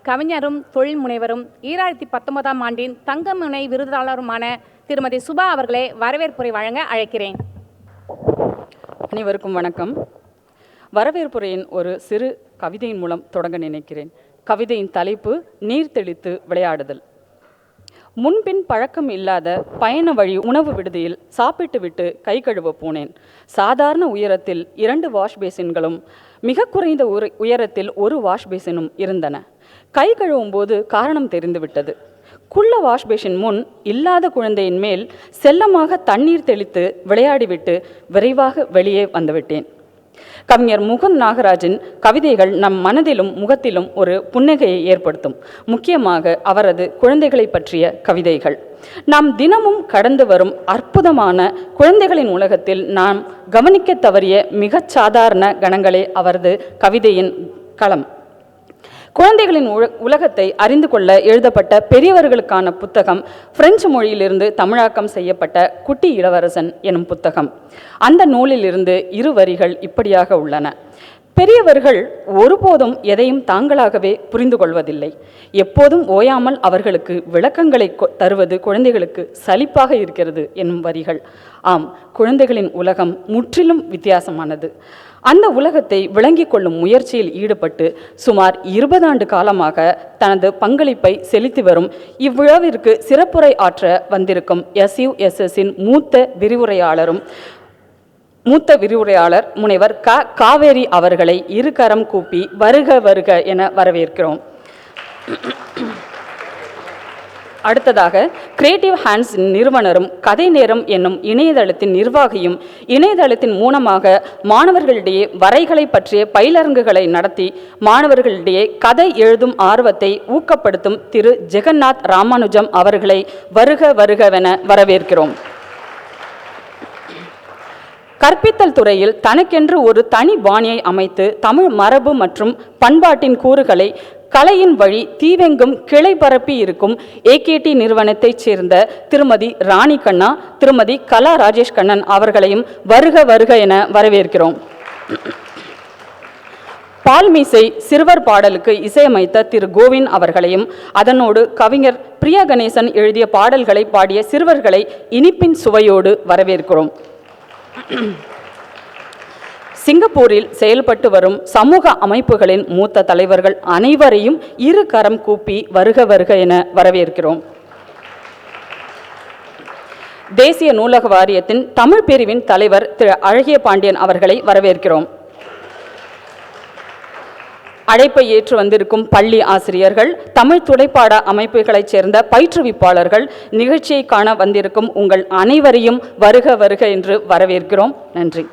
கவிஞரும் தொழில் முனைவரும் 2019ஆம் ஆண்டின் தங்கமுனை விருதாளருமான திருமதி சுபா அவர்களை வரவேற்புரை வழங்க அழைக்கிறேன். அனைவருக்கும் வணக்கம். வரவேற்புரையின் ஒரு சிறு கவிதையின் மூலம் தொடங்க நினைக்கிறேன். கவிதையின் தலைப்பு நீர் தெளித்து விளையாடுதல். முன்பின் பழக்கம் இல்லாத பயண வழி உணவு விடுதியில் சாப்பிட்டு விட்டு கை கழுவ போனேன். சாதாரண உயரத்தில் 2 வாஷ் பேசின்களும் மிக குறைந்த உயரத்தில் 1 வாஷ் பேசினும் இருந்தன. கை கழுவும் போது காரணம் தெரிந்துவிட்டது. குள்ள வாஷ் பேசின் முன் இல்லாத குழந்தையின் மேல் செல்லமாக தண்ணீர் தெளித்து விளையாடிவிட்டு விரைவாக வெளியே வந்துவிட்டேன். கவிஞர் முகுந்த் நாகராஜின் கவிதைகள் நம் மனதிலும் முகத்திலும் ஒரு புன்னகையை ஏற்படுத்தும். முக்கியமாக அவரது குழந்தைகளை பற்றிய கவிதைகள். நாம் தினமும் கடந்து வரும் அற்புதமான குழந்தைகளின் உலகத்தில் நாம் கவனிக்க தவறிய மிகச் சாதாரண கணங்களே அவரது கவிதையின் களம். குழந்தைகளின் உலகத்தை அறிந்து கொள்ள எழுதப்பட்ட பெரியவர்களுக்கான புத்தகம் பிரெஞ்சு மொழியிலிருந்து தமிழாக்கம் செய்யப்பட்ட குட்டி இளவரசன் எனும் புத்தகம். அந்த நூலிலிருந்து 2 வரிகள் இப்படியாக உள்ளன. பெரியவர்கள் ஒருபோதும் எதையும் தாங்களாகவே புரிந்து கொள்வதில்லை. எப்போதும் ஓயாமல் அவர்களுக்கு விளக்கங்களை தருவது குழந்தைகளுக்கு சலிப்பாக இருக்கிறது என்னும் வரிகள். ஆம், குழந்தைகளின் உலகம் முற்றிலும் வித்தியாசமானது. அந்த உலகத்தை விளங்கிக் கொள்ளும் முயற்சியில் ஈடுபட்டு சுமார் 20 ஆண்டு காலமாக தனது பங்களிப்பை செலுத்தி வரும் இவ்விழாவிற்கு சிறப்புரை ஆற்ற வந்திருக்கும் SUSSின் மூத்த விரிவுரையாளர் முனைவர் காவேரி அவர்களை 2 கரம் கூப்பி வருக வருக என வரவேற்கிறோம். அடுத்ததாக கிரியேட்டிவ் ஹேண்ட்ஸ் நிறுவனரும் கதை நேரம் என்னும் இணையதளத்தின் நிர்வாகியும் இணையதளத்தின் மூலமாக மாணவர்களிடையே வரைகளை பற்றிய பயிலரங்குகளை நடத்தி மாணவர்களிடையே கதை எழுதும் ஆர்வத்தை ஊக்கப்படுத்தும் திரு ஜெகநாத் ராமானுஜம் அவர்களை வருக வருகவென வரவேற்கிறோம். கற்பித்தல் துறையில் தனக்கென்று ஒரு தனி பாணியை அமைத்து தமிழ் மரபு மற்றும் பண்பாட்டின் கூறுகளை கலையின் வழி தீவெங்கும் கிளை பரப்பி இருக்கும் AKT நிறுவனத்தைச் சேர்ந்த திருமதி ராணி கண்ணா, திருமதி கலா ராஜேஷ் கண்ணன் அவர்களையும் வருக வருக என வரவேற்கிறோம். பால்மீசை சிறுவர் பாடலுக்கு இசையமைத்த திரு கோவிந்த் அவர்களையும் அதனோடு கவிஞர் பிரியா கணேசன் எழுதிய பாடல்களை பாடிய சிறுவர்களை இனிப்பின் சுவையோடு வரவேற்கிறோம். சிங்கப்பூரில் செயல்பட்டு வரும் சமூக அமைப்புகளின் மூத்த தலைவர்கள் அனைவரையும் 2 கரம் கூப்பி வருக வருக என வரவேற்கிறோம். தேசிய நூலக வாரியத்தின் தமிழ் பிரிவின் தலைவர் திரு அழகிய பாண்டியன் அவர்களை வரவேற்கிறோம். அழைப்பை ஏற்று வந்திருக்கும் பள்ளி ஆசிரியர்கள், தமிழ் துடைப்பாட அமைப்புகளைச் சேர்ந்த பயிற்றுவிப்பாளர்கள், நிகழ்ச்சியை காண வந்திருக்கும் உங்கள் அனைவரையும் வருக வருக என்று வரவேற்கிறோம். நன்றி.